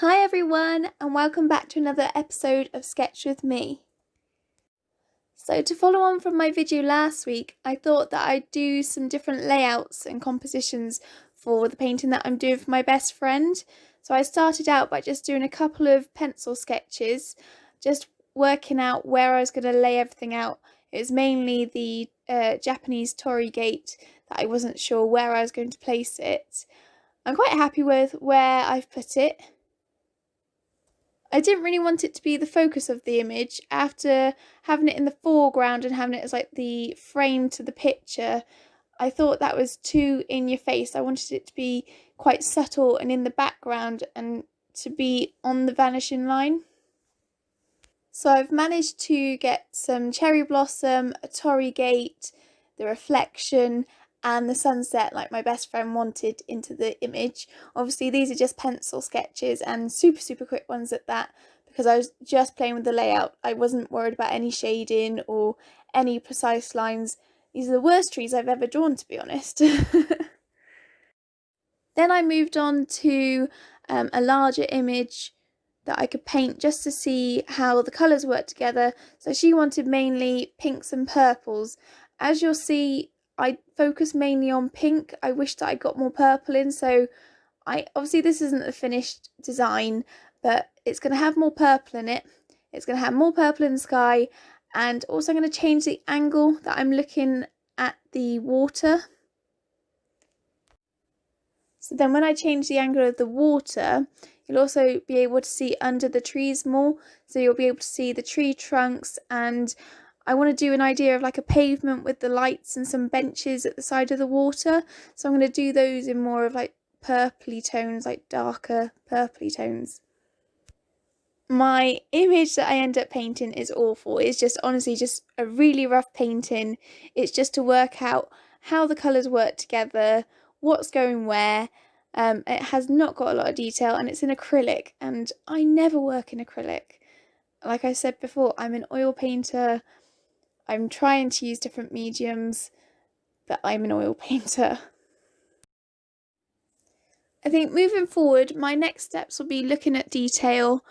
Hi everyone, and welcome back to another episode of Sketch with me. So to follow on from my video last week, I thought that I'd do some different layouts and compositions for the painting that I'm doing for my best friend. So I started out by just doing a couple of pencil sketches, just working out where I was going to lay everything out. It was mainly the Japanese torii gate that I wasn't sure where I was going to place it. I'm quite happy with where I've put it. I didn't really want it to be the focus of the image. After having it in the foreground and having it as like the frame to the picture, I thought that was too in your face. I wanted it to be quite subtle and in the background and to be on the vanishing line. So I've managed to get some cherry blossom, a torii gate, the reflection and the sunset like my best friend wanted into the image. Obviously these are just pencil sketches and super quick ones at that, because I was just playing with the layout. I wasn't worried about any shading or any precise lines. These are the worst trees I've ever drawn, to be honest. Then I moved on to a larger image that I could paint just to see how the colours work together. So she wanted mainly pinks and purples. As you'll see, I focus mainly on pink. I wish that I got more purple in, so obviously this isn't the finished design, but it's going to have more purple in it. It's going to have more purple in the sky, and also I'm going to change the angle that I'm looking at the water. So then when I change the angle of the water, you'll also be able to see under the trees more. So you'll be able to see the tree trunks, and I want to do an idea of like a pavement with the lights and some benches at the side of the water. So I'm going to do those in more of like purpley tones, like darker purpley tones. My image that I end up painting is awful. It's just honestly just a really rough painting. It's just to work out how the colours work together, what's going where. It has not got a lot of detail and it's in acrylic, and I never work in acrylic. Like I said before, I'm an oil painter. I'm trying to use different mediums, but I'm an oil painter. I think moving forward, my next steps will be looking at detail.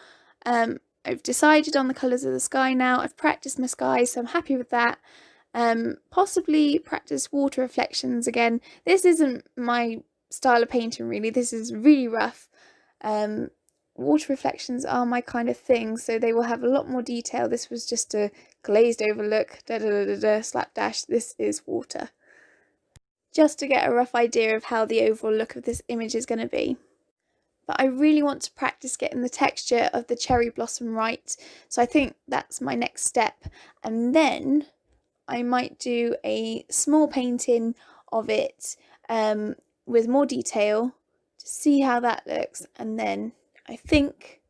I've decided on the colours of the sky now. I've practiced my sky, so I'm happy with that. Possibly practice water reflections again. This isn't my style of painting really. This is really rough. Water reflections are my kind of thing, so they will have a lot more detail. This was just a glazed over look, slapdash. This is water. Just to get a rough idea of how the overall look of this image is going to be. But I really want to practice getting the texture of the cherry blossom right, so I think that's my next step. And then I might do a small painting of it with more detail to see how that looks, and then I think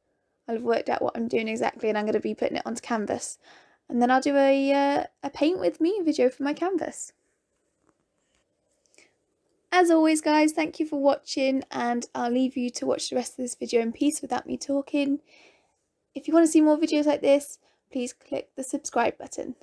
I'll have worked out what I'm doing exactly, and I'm going to be putting it onto canvas, and then I'll do a paint with me video for my canvas. As always guys, thank you for watching, and I'll leave you to watch the rest of this video in peace without me talking. If you want to see more videos like this, please click the subscribe button.